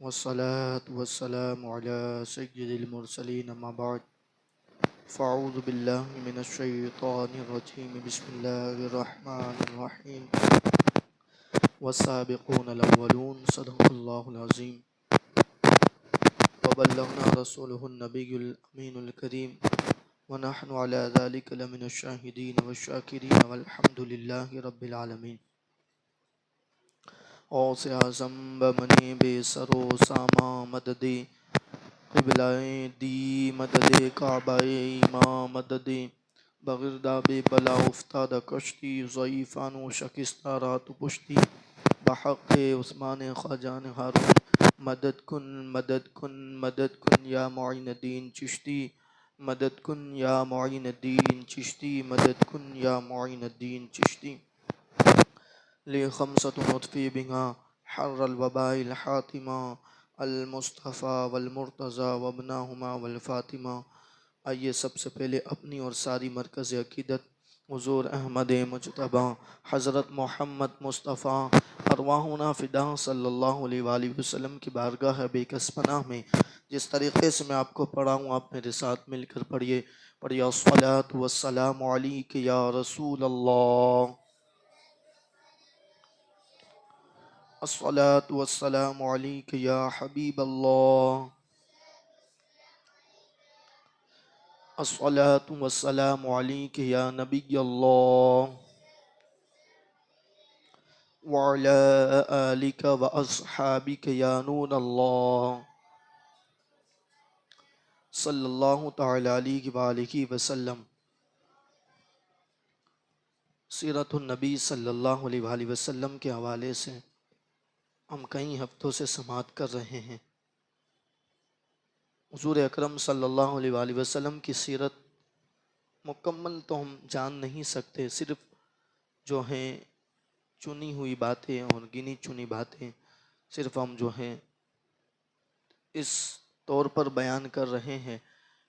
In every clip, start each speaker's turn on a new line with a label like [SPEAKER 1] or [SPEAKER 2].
[SPEAKER 1] والصلاة والسلام على سيد المرسلين أما بعد فأعوذ بالله من الشيطان الرجيم بسم الله الرحمن الرحيم والسابقون الأولون صدق الله العظيم وبلغنا رسوله النبي الأمين الكريم ونحن على ذلك لمن الشاهدين والشاكرين والحمد لله رب العالمين غوث اعظم بمنی بے سرو ساما مدد قبلہ دی مدد کعبہ ایماں مدد بغرداب بلا افتاد کشتی ضعیفان و شکستہ رات پشتی بحق عثمان خواجان ہارون مدد کن مدد کن مدد کن یا معین الدین چشتی مدد کن یا معین الدین چشتی مدد کن یا معین الدین چشتی لخمسة نطفی بها حر الوباء الحاتمہ المصطفیٰ والمرتضیٰ وابناہما والفاطمہ۔ آئیے سب سے پہلے اپنی اور ساری مرکز عقیدت حضور احمد مجتبیٰ حضرت محمد مصطفیٰ ارواحنا فدا صلی اللہ علیہ وآلہ وسلم کی بارگاہ بے کس پناہ میں جس طریقے سے میں آپ کو پڑھا ہوں آپ میرے ساتھ مل کر پڑھیے الصلاۃ والسلام علیک یا رسول اللہ، الصلاۃ والسلام علیک یا حبیب اللہ، الصلاۃ والسلام علیک یا نبی اللہ، وعلی آلک و اصحابک یا نور اللہ، صلی اللہ تعالی علیہ وآلہ وسلم۔ سیرت النبی صلی اللہ علیہ وآلہ وسلم کے حوالے سے ہم کئی ہفتوں سے سماعت کر رہے ہیں۔ حضور اکرم صلی اللہ علیہ وآلہ وسلم کی سیرت مکمل تو ہم جان نہیں سکتے، صرف جو ہیں چنی ہوئی باتیں اور گنی چنی باتیں صرف ہم جو ہیں اس طور پر بیان کر رہے ہیں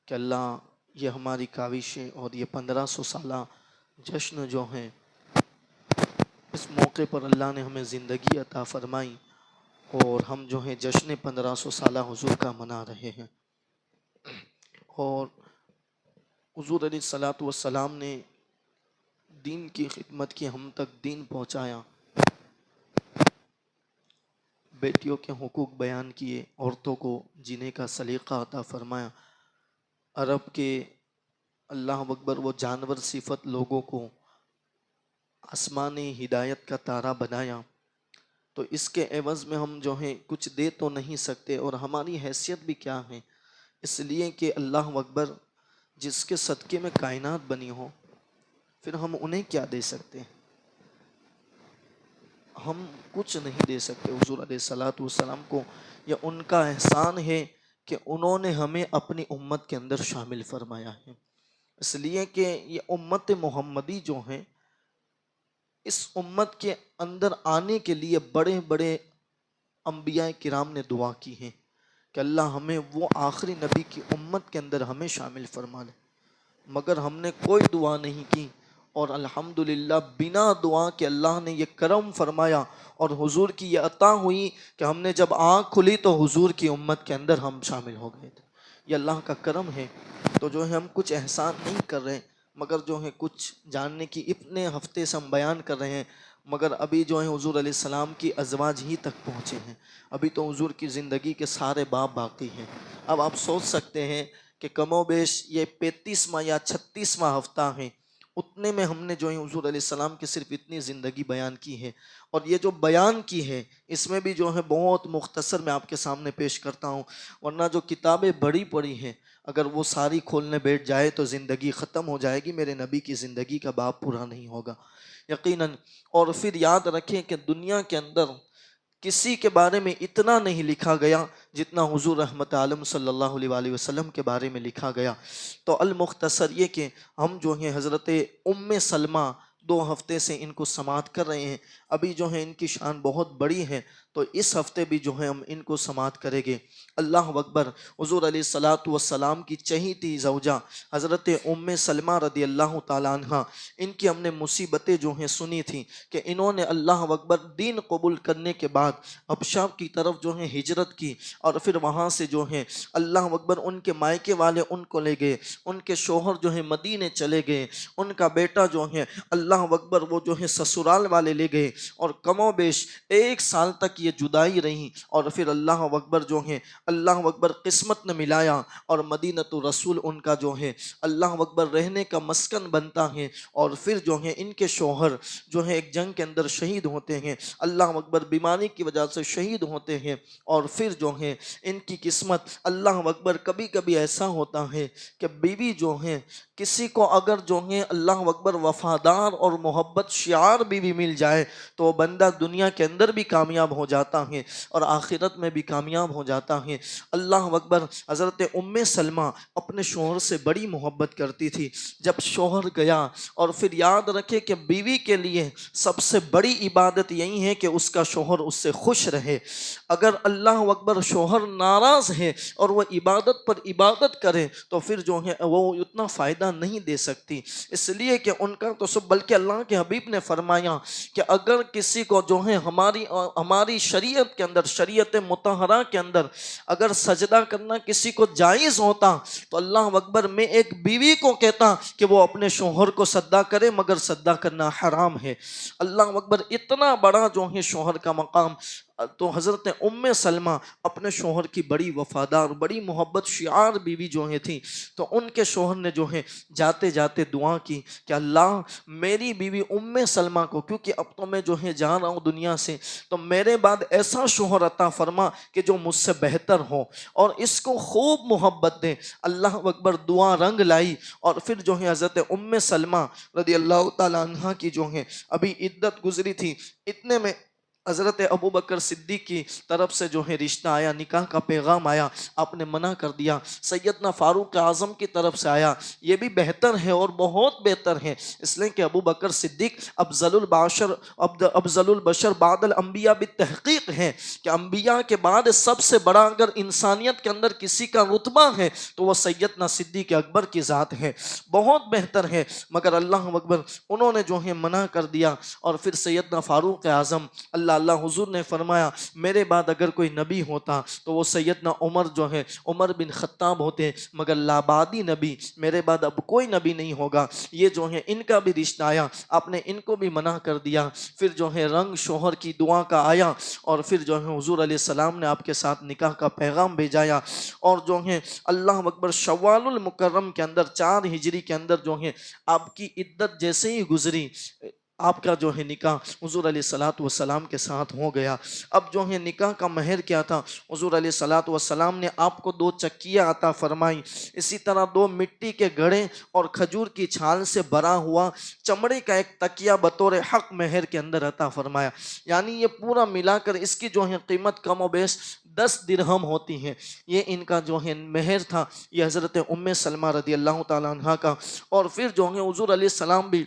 [SPEAKER 1] کہ اللہ یہ ہماری کاوشیں اور یہ 1500 سالہ جشن جو ہیں اس موقع پر اللہ نے ہمیں زندگی عطا فرمائی اور ہم جو ہیں جشن 1500 سالہ حضور کا منا رہے ہیں۔ اور حضور علیہ الصلوۃ والسلام نے دین کی خدمت کی، ہم تک دین پہنچایا، بیٹیوں کے حقوق بیان کیے، عورتوں کو جینے کا سلیقہ عطا فرمایا، عرب کے اللہ اکبر وہ جانور صفت لوگوں کو آسمانی ہدایت کا تارا بنایا۔ تو اس کے عوض میں ہم جو ہیں کچھ دے تو نہیں سکتے، اور ہماری حیثیت بھی کیا ہے، اس لیے کہ اللہ اکبر جس کے صدقے میں کائنات بنی ہو، پھر ہم انہیں کیا دے سکتے ہیں؟ ہم کچھ نہیں دے سکتے حضور علیہ الصلوۃ والسلام کو۔ یہ ان کا احسان ہے کہ انہوں نے ہمیں اپنی امت کے اندر شامل فرمایا ہے، اس لیے کہ یہ امت محمدی جو ہیں اس امت کے اندر آنے کے لیے بڑے بڑے انبیاء کرام نے دعا کی ہے کہ اللہ ہمیں وہ آخری نبی کی امت کے اندر ہمیں شامل فرما لے، مگر ہم نے کوئی دعا نہیں کی، اور الحمدللہ بنا دعا کہ اللہ نے یہ کرم فرمایا اور حضور کی یہ عطا ہوئی کہ ہم نے جب آنکھ کھلی تو حضور کی امت کے اندر ہم شامل ہو گئے تھے۔ یہ اللہ کا کرم ہے۔ تو جو ہے ہم کچھ احسان نہیں کر رہے، مگر جو ہے کچھ جاننے کی اتنے ہفتے سے ہم بیان کر رہے ہیں، مگر ابھی جو ہے حضور علیہ السلام کی ازواج ہی تک پہنچے ہیں، ابھی تو حضور کی زندگی کے سارے باب باقی ہیں۔ اب آپ سوچ سکتے ہیں کہ کم و بیش یہ 35واں یا 36واں ہفتہ ہیں، اتنے میں ہم نے جو ہے حضور علیہ السلام کی صرف اتنی زندگی بیان کی ہے، اور یہ جو بیان کی ہے اس میں بھی جو ہے بہت مختصر میں آپ کے سامنے پیش کرتا ہوں، ورنہ جو کتابیں بڑی پڑی ہیں اگر وہ ساری کھولنے بیٹھ جائے تو زندگی ختم ہو جائے گی، میرے نبی کی زندگی کا باب پورا نہیں ہوگا یقیناً۔ اور پھر یاد رکھیں کہ دنیا کے اندر کسی کے بارے میں اتنا نہیں لکھا گیا جتنا حضور رحمت عالم صلی اللہ علیہ وآلہ وسلم کے بارے میں لکھا گیا۔ تو المختصر یہ کہ ہم جو ہیں حضرت ام سلمہ 2 ہفتے سے ان کو سماعت کر رہے ہیں، ابھی جو ہے ان کی شان بہت بڑی ہے، تو اس ہفتے بھی جو ہے ہم ان کو سماعت کریں گے۔ اللہ اکبر۔ حضور علیہ الصلاۃ والسلام کی چہیتی زوجہ حضرت ام سلمہ رضی اللہ تعالیٰ عنہ، ان کی ہم نے مصیبتیں جو ہیں سنی تھیں کہ انہوں نے اللہ اکبر دین قبول کرنے کے بعد حبشہ کی طرف جو ہے ہجرت کی، اور پھر وہاں سے جو ہے اللہ اکبر ان کے مائکے والے ان کو لے گئے، ان کے شوہر جو ہے مدینے چلے گئے، ان کا بیٹا جو ہے اللہ اکبر وہ جو ہے سسرال والے لے گئے، اور کم و بیش 1 سال تک یہ جدائی رہی، اور پھر اللہ اکبر جو ہے اللہ اکبر قسمت نے ملایا، اور مدینۃ الرسول ان کا جو ہے اللہ اکبر رہنے کا مسکن بنتا ہے، اور پھر جو ہے ان کے شوہر جو ہے ایک جنگ کے اندر شہید ہوتے ہیں، اللہ اکبر بیماری کی وجہ سے شہید ہوتے ہیں، اور پھر جو ہے ان کی قسمت اللہ اکبر کبھی کبھی ایسا ہوتا ہے کہ بیوی جو ہے کسی کو اگر جو ہے اللہ اکبر وفادار اور محبت شعار بیوی مل جائے تو وہ بندہ دنیا کے اندر بھی کامیاب ہو جاتا ہے اور آخرت میں بھی کامیاب ہو جاتا ہے۔ اللہ اکبر۔ حضرت ام سلمہ اپنے شوہر سے بڑی محبت کرتی تھی۔ جب شوہر گیا، اور پھر یاد رکھے کہ بیوی کے لیے سب سے بڑی عبادت یہی ہے کہ اس کا شوہر اس سے خوش رہے۔ اگر اللہ اکبر شوہر ناراض ہے اور وہ عبادت پر عبادت کرے تو پھر جو ہے وہ اتنا فائدہ نہیں دے سکتی، اس لیے کہ ان کا تو سب، بلکہ اللہ کے حبیب نے فرمایا کہ اگر کسی کو جو ہے ہماری شریعت کے اندر، شریعت مطہرہ کے اندر اگر سجدہ کرنا کسی کو جائز ہوتا تو اللہ اکبر میں ایک بیوی کو کہتا کہ وہ اپنے شوہر کو سجدہ کرے، مگر سجدہ کرنا حرام ہے۔ اللہ اکبر۔ اتنا بڑا جو ہے شوہر کا مقام، تو حضرت ام سلمہ اپنے شوہر کی بڑی وفادار، بڑی محبت شعار بیوی جو ہیں تھی، تو ان کے شوہر نے جو ہے جاتے جاتے دعا کی کہ اللہ میری بیوی ام سلمہ کو، کیونکہ اب تو میں جو ہے جا رہا ہوں دنیا سے، تو میرے بعد ایسا شوہر عطا فرما کہ جو مجھ سے بہتر ہو اور اس کو خوب محبت دے۔ اللہ اکبر۔ دعا رنگ لائی، اور پھر جو ہے حضرت ام سلمہ رضی اللہ تعالیٰ عنہ کی جو ہے ابھی عدت گزری تھی، اتنے میں حضرت ابو بکر صدیق کی طرف سے جو ہے رشتہ آیا، نکاح کا پیغام آیا، آپ نے منع کر دیا۔ سیدنا فاروق اعظم کی طرف سے آیا، یہ بھی بہتر ہے اور بہت بہتر ہے، اس لیے کہ ابو بکر صدیق افضل البشر بعد الانبیاء بالتحقیق ہے، کہ انبیاء کے بعد سب سے بڑا اگر انسانیت کے اندر کسی کا رتبہ ہے تو وہ سیدنا صدیق اکبر کی ذات ہے، بہت بہتر ہے، مگر اللہ اکبر انہوں نے جو ہے منع کر دیا۔ اور پھر سیدنا فاروق اعظم، اللہ حضور نے فرمایا میرے بعد اگر کوئی نبی ہوتا تو وہ سیدنا عمر جو ہے عمر بن خطاب ہوتے، مگر لابادی نبی میرے بعد اب کوئی نبی نہیں ہوگا۔ یہ جو ہے ان کا بھی رشتہ آیا، آپ نے ان کو بھی منع کر دیا۔ پھر جو ہے رنگ شوہر کی دعا کا آیا، اور پھر جو ہے حضور علیہ السلام نے آپ کے ساتھ نکاح کا پیغام بھیجایا، اور جو ہے اللہ اکبر شوال المکرم کے اندر 4 ہجری کے اندر جو ہے آپ کی عدت جیسے ہی گزری، آپ کا جو ہے نکاح حضور علیہ الصلاۃ والسلام کے ساتھ ہو گیا۔ اب جو ہے نکاح کا مہر کیا تھا، حضور علیہ الصلاۃ والسلام نے آپ کو 2 چکیاں عطا فرمائی، اسی طرح 2 مٹی کے گھڑے اور کھجور کی چھال سے بھرا ہوا چمڑے کا ایک تکیہ بطور حق مہر کے اندر عطا فرمایا۔ یعنی یہ پورا ملا کر اس کی جو ہے قیمت کم و بیش 10 درہم ہوتی ہے، یہ ان کا جو ہے مہر تھا، یہ حضرت ام سلمہ رضی اللہ تعالیٰ عنہ کا۔ اور پھر جو ہے حضور علیہ السلام بھی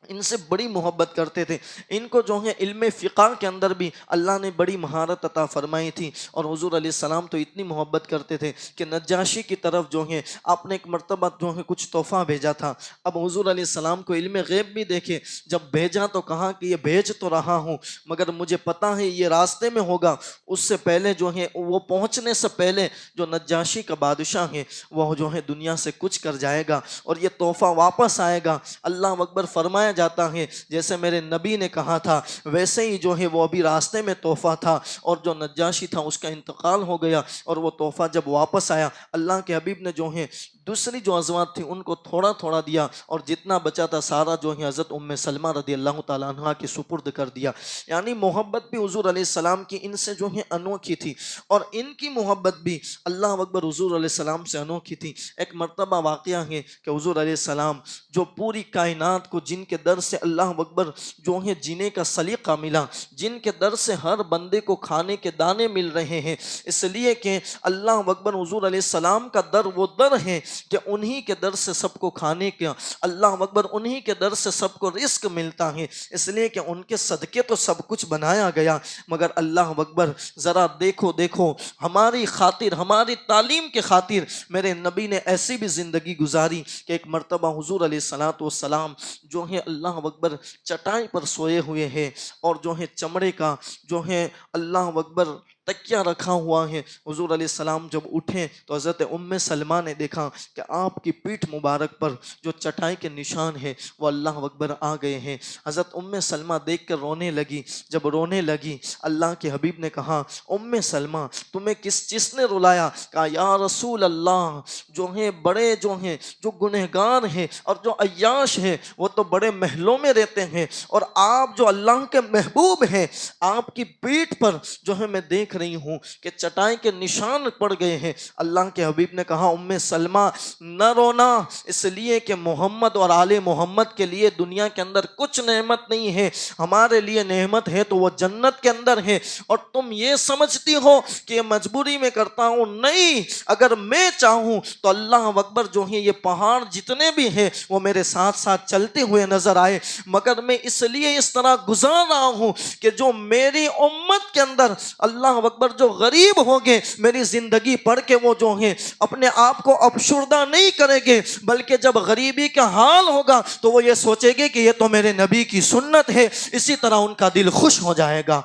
[SPEAKER 1] ان سے بڑی محبت کرتے تھے، ان کو جو ہے علم فقہ کے اندر بھی اللہ نے بڑی مہارت عطا فرمائی تھی، اور حضور علیہ السلام تو اتنی محبت کرتے تھے کہ نجاشی کی طرف جو ہے آپ نے ایک مرتبہ جو ہے کچھ تحفہ بھیجا تھا۔ اب حضور علیہ السلام کو علم غیب بھی دیکھے، جب بھیجا تو کہا کہ یہ بھیج تو رہا ہوں مگر مجھے پتا ہے یہ راستے میں ہوگا، اس سے پہلے جو ہے وہ پہنچنے سے پہلے جو نجاشی کا بادشاہ ہے وہ جو ہے دنیا سے کچھ کر جائے گا اور یہ تحفہ واپس آئے گا۔ اللہ اکبر۔ فرمایا جاتا ہے جیسے میرے نبی نے کہا تھا ویسے ہی جو ہے وہ ابھی راستے میں تحفہ تھا، اور جو نجاشی تھا اس کا انتقال ہو گیا، اور وہ تحفہ جب واپس آیا اللہ کے حبیب نے جو ہے دوسری جو ازواج تھی ان کو تھوڑا تھوڑا دیا، اور جتنا بچا تھا سارا جو ہے حضرت ام سلمہ رضی اللہ تعالیٰ عنہ کے سپرد کر دیا۔ یعنی محبت بھی حضور علیہ السلام کی ان سے جو ہے انوکھی تھی، اور ان کی محبت بھی اللہ اکبر حضور علیہ السلام سے انوکھی تھی۔ ایک مرتبہ واقعہ ہے کہ حضور علیہ السلام جو پوری کائنات کو جن کے در سے اللہ اکبر جو ہے جینے کا سلیقہ ملا، جن کے در سے ہر بندے کو کھانے کے دانے مل رہے ہیں، اس لیے کہ اللہ اکبر حضور علیہ السلام کا در وہ در ہے کہ انہی کے در سے سب کو کھانے کا، اللہ اکبر انہی کے در سے سب کو رزق ملتا ہے، اس لیے کہ ان کے صدقے تو سب کچھ بنایا گیا۔ مگر اللہ اکبر ذرا دیکھو ہماری خاطر، ہماری تعلیم کے خاطر میرے نبی نے ایسی بھی زندگی گزاری کہ ایک مرتبہ حضور علیہ السلام جو ہے اللہ اکبر چٹائی پر سوئے ہوئے ہیں اور جو ہے چمڑے کا جو ہے اللہ اکبر تکیہ رکھا ہوا ہے۔ حضور علیہ السلام جب اٹھے تو حضرت ام سلمہ نے دیکھا کہ آپ کی پیٹھ مبارک پر جو چٹائی کے نشان ہے وہ اللہ اکبر آ گئے ہیں۔ حضرت ام سلمہ دیکھ کر رونے لگی، جب رونے لگی اللہ کے حبیب نے کہا ام سلمہ تمہیں کس چیز نے رلایا؟ کہا یا رسول اللہ جو ہیں بڑے جو گنہگار ہیں اور جو عیاش ہیں وہ تو بڑے محلوں میں رہتے ہیں، اور آپ جو اللہ کے محبوب ہیں آپ کی پیٹھ پر جو ہے میں دیکھ رہی ہوں کہ چٹائی کے نشان پڑ گئے ہیں۔ اللہ کے حبیب نے کہا ام سلمہ نہ رونا، اس لیے کہ محمد اور آل محمد کے لیے دنیا کے اندر کچھ نعمت نہیں ہے، ہمارے لیے نعمت ہے تو وہ جنت کے اندر ہے، اور تم یہ سمجھتی ہو کہ یہ مجبوری میں کرتا ہوں، نہیں، اگر میں چاہوں تو اللہ اکبر جو ہے یہ پہاڑ جتنے بھی ہیں وہ میرے ساتھ ساتھ چلتے ہوئے نظر آئے، مگر میں اس لیے اس طرح گزار رہا ہوں کہ جو میری امت کے اندر اللہ اکبر جو غریب ہوں گے میری زندگی پڑھ کے وہ جو ہیں اپنے آپ کو افسردہ نہیں کریں گے، بلکہ جب غریبی کا حال ہوگا تو وہ یہ سوچے گے کہ یہ تو میرے نبی کی سنت ہے، اسی طرح ان کا دل خوش ہو جائے گا۔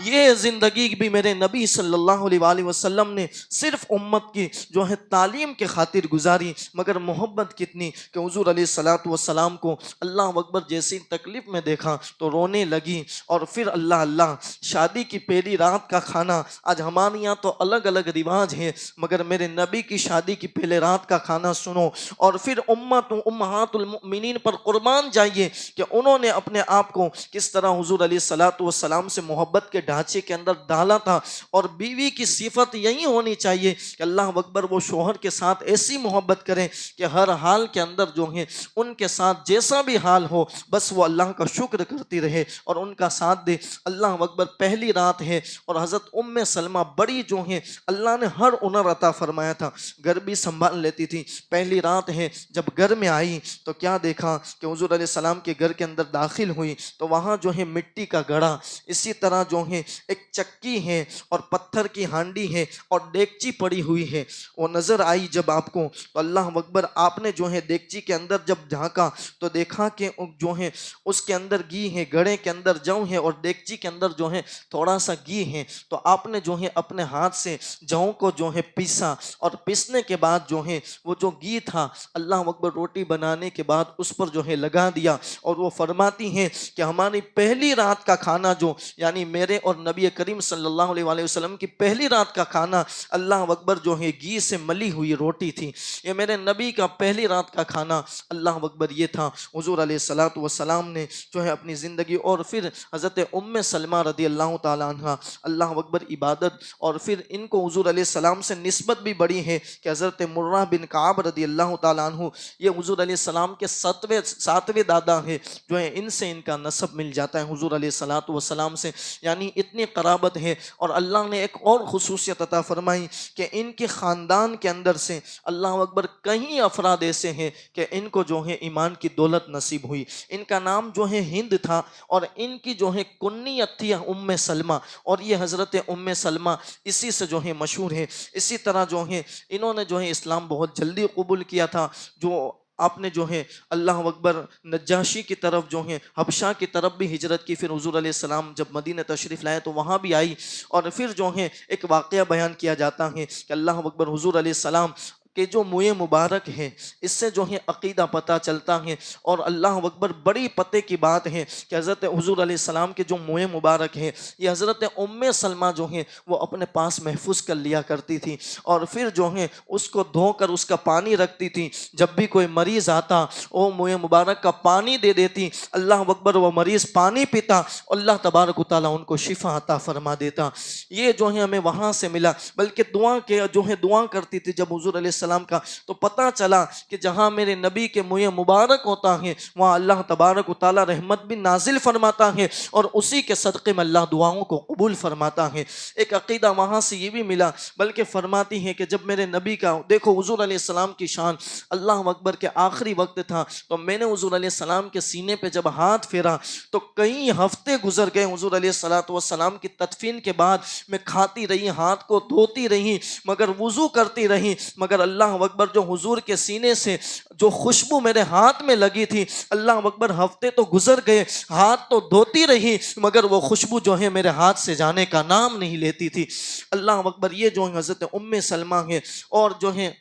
[SPEAKER 1] یہ زندگی بھی میرے نبی صلی اللہ علیہ وآلہ وسلم نے صرف امت کی جو ہے تعلیم کے خاطر گزاری، مگر محبت کتنی کہ حضور علیہ السلام کو اللہ اکبر جیسی تکلیف میں دیکھا تو رونے لگی، اور پھر اللہ شادی کی پہلی رات کا کھانا، آج ہمارے یہاں تو الگ الگ رواج ہیں، مگر میرے نبی کی شادی کی پہلے رات کا کھانا سنو، اور پھر امہات المؤمنین پر قربان جائیے کہ انہوں نے اپنے آپ کو کس طرح حضور علیہ السلام سے محبت کے ڈھانچے کے اندر ڈالا تھا، اور بیوی کی صفت یہی ہونی چاہیے کہ اللہ اکبر وہ شوہر کے ساتھ ایسی محبت کریں کہ ہر حال کے اندر جو ہے ان کے ساتھ جیسا بھی حال ہو بس وہ اللہ کا شکر کرتی رہے اور ان کا ساتھ دے۔ اللہ اکبر پہلی رات ہے اور حضرت ام سلمہ بڑی جو ہیں اللہ نے ہر ہنر عطا فرمایا تھا، گھر بھی سنبھال لیتی تھی۔ پہلی رات ہے جب گھر میں آئی تو کیا دیکھا کہ حضور علیہ السلام کے گھر کے اندر داخل ہوئی تو وہاں جو ہے مٹی کا گھڑا، اسی طرح جو ہے ایک چکی ہے اور پتھر کی ہانڈی ہے اور دیگچی پڑی ہوئی ہے، وہ نظر آئی جب آپ کو تو اللہ اکبر آپ نے جو ہے دیگچی کے اندر جب جھانکا تو دیکھا کہ جو ہے اس کے اندر گھی ہے، گھڑے کے اندر جو ہے اور دیگچی کے اندر جو ہے تھوڑا سا گھی ہے، تو آپ نے جو ہے اپنے ہاتھ سے جوں کو جو ہے پیسا، اور پیسنے کے بعد جو ہے وہ جو گھی تھا اللہ اکبر روٹی بنانے کے بعد اس پر جو ہے لگا دیا، اور وہ فرماتی ہیں کہ ہماری پہلی رات کا کھانا جو یعنی میرے اور نبی کریم صلی اللہ علیہ وآلہ وسلم کی پہلی رات کا کھانا اللہ اکبر جو ہے گھی سے ملی ہوئی روٹی تھی، یہ میرے نبی کا پہلی رات کا کھانا اللہ اکبر یہ تھا۔ حضور علیہ السلام نے جو ہے اپنی زندگی، اور پھر حضرت ام سلمہ رضی اللہ تعالیٰ عنہ اللہ اکبر عبادت، اور پھر ان کو حضور علیہ السلام سے نسبت بھی بڑی ہے کہ حضرت مرہ بن کعب رضی اللہ تعالیٰ عنہ یہ حضور علیہ السلام کے ساتویں دادا ہیں، جو ہے ان سے ان کا نسب مل جاتا ہے حضور علیہ السلام سے، یعنی اتنی قرابت ہے۔ اور اللہ نے ایک اور خصوصیت عطا فرمائی کہ ان کے خاندان کے اندر سے اللہ اکبر کئی افراد ایسے ہیں کہ ان کو جو ہے ایمان کی دولت نصیب ہوئی۔ ان کا نام جو ہے ہند تھا، اور ان کی جو ہے کنیت تھی ام سلمہ، اور یہ حضرت ام سلمہ اسی سے جو ہے مشہور ہے۔ اسی طرح جو ہے انہوں نے جو ہے اسلام بہت جلدی قبول کیا تھا، جو آپ نے جو ہے اللہ اکبر نجاشی کی طرف جو ہے حبشہ کی طرف بھی ہجرت کی، پھر حضور علیہ السلام جب مدینہ تشریف لائے تو وہاں بھی آئی، اور پھر جو ہے ایک واقعہ بیان کیا جاتا ہے کہ اللہ اکبر حضور علیہ السلام کہ جو منہ مبارک ہے اس سے جو ہے عقیدہ پتہ چلتا ہے، اور اللہ اکبر بڑی پتے کی بات ہے کہ حضرت حضور علیہ السلام کے جو منہ مبارک ہے یہ حضرت ام سلمہ جو ہیں وہ اپنے پاس محفوظ کر لیا کرتی تھی، اور پھر جو ہے اس کو دھو کر اس کا پانی رکھتی تھی، جب بھی کوئی مریض آتا وہ منہ مبارک کا پانی دے دیتی، اللہ اکبر وہ مریض پانی پیتا، اللہ تبارک و تعالیٰ ان کو شفا عطا فرما دیتا۔ یہ جو ہے ہمیں وہاں سے ملا، بلکہ دعا کرتی تھی جب حضور علیہ السلام السلام کا، تو پتہ چلا کہ جہاں میرے نبی کے منہ مبارک ہوتا ہے وہاں اللہ تبارک و تعالی رحمت بھی نازل فرماتا ہے، اور اسی کے صدقے میں اللہ دعاؤں کو قبول فرماتا ہے۔ ایک عقیدہ وہاں سے یہ بھی ملا، بلکہ فرماتی ہے کہ جب میرے نبی کا دیکھو حضور علیہ السلام کی شان، اللہ اکبر کے آخری وقت تھا، تو میں نے حضور علیہ السلام کے سینے پہ جب ہاتھ پھیرا تو کئی ہفتے گزر گئے حضور علیہ السلام کی تدفین کے بعد، میں کھاتی رہی، ہاتھ کو دھوتی رہی، مگر وضو کرتی رہی، مگر اللہ اکبر جو حضور کے سینے سے جو خوشبو میرے ہاتھ میں لگی تھی، اللہ اکبر ہفتے تو گزر گئے، ہاتھ تو دھوتی رہی، مگر وہ خوشبو جو ہے میرے ہاتھ سے جانے کا نام نہیں لیتی تھی۔ اللہ اکبر، یہ جو حضرت ام سلمہ ہے، اور جو ہے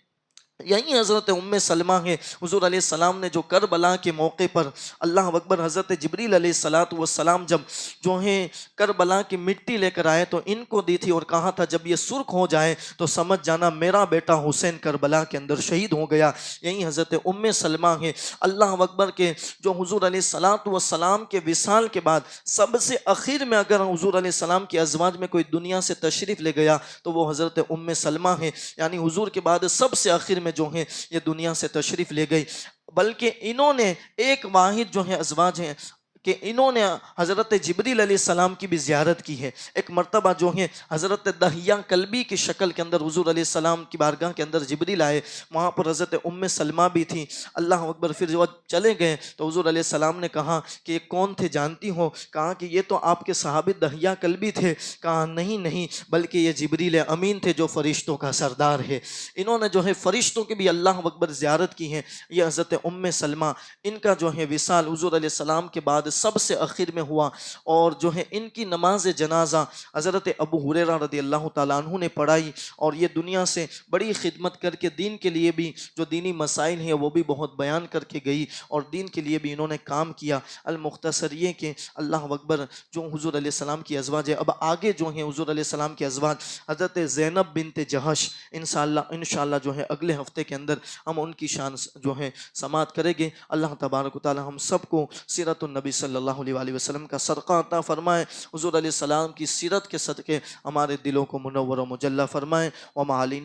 [SPEAKER 1] یہی حضرت ام سلمہ ہے، حضور علیہ السلام نے جو کربلا کے موقع پر اللہ اکبر حضرت جبریل علیہ السلام جب جو ہے کربلا کی مٹی لے کر آئے تو ان کو دی تھی، اور کہا تھا جب یہ سرخ ہو جائے تو سمجھ جانا میرا بیٹا حسین کربلا کے اندر شہید ہو گیا۔ یہی حضرت ام سلمہ ہے، اللہ اکبر کے جو حضور علیہ السلام کے وصال کے بعد سب سے اخیر میں اگر حضور علیہ السلام کی ازواج میں کوئی دنیا سے تشریف لے گیا تو وہ حضرت ام سلمہ ہے، یعنی حضور کے بعد سب سے آخر میں جو ہیں یہ دنیا سے تشریف لے گئی۔ بلکہ انہوں نے ایک واحد جو ہے ازواج ہیں کہ انہوں نے حضرت جبریل علیہ السلام کی بھی زیارت کی ہے۔ ایک مرتبہ جو ہے حضرت دحیہ کلبی کی شکل کے اندر حضور علیہ السلام کی بارگاہ کے اندر جبریل آئے، وہاں پر حضرت ام سلمہ بھی تھی۔ اللہ اکبر، پھر جو چلے گئے تو حضور علیہ السلام نے کہا کہ یہ کون تھے جانتی ہو؟ کہا کہ یہ تو آپ کے صحابی دحیہ کلبی تھے۔ کہا نہیں بلکہ یہ جبریل امین تھے جو فرشتوں کا سردار ہے۔ انہوں نے جو ہے فرشتوں کی بھی اللہ اکبر زیارت کی ہے۔ یہ حضرت ام سلمہ، ان کا جو ہے وصال حضور علیہ السلام کے بعد سب سے آخر میں ہوا، اور جو ہے ان کی نماز جنازہ حضرت ابو ہریرہ رضی اللہ تعالیٰ عنہ نے پڑھائی، اور یہ دنیا سے بڑی خدمت کر کے دین کے لیے بھی جو دینی مسائل ہیں وہ بھی بہت بیان کر کے گئی، اور دین کے لیے بھی انہوں نے کام کیا۔ المختصر یہ کہ اللہ اکبر جو حضور علیہ السلام کی ازواج ہے، اب آگے جو ہیں حضور علیہ السلام کی ازواج حضرت زینب بنت جہش، انشاءاللہ جو ہے اگلے ہفتے کے اندر ہم ان کی شان جو ہے سماعت کریں گے۔ اللہ تبارک و تعالی ہم سب کو سیرت النبی صلی اللہ علیہ وسلم کا صدقہ عطا فرمائے، حضور علیہ السلام کی سیرت کے صدقے ہمارے دلوں کو منور و مجلہ فرمائے۔ وما علینا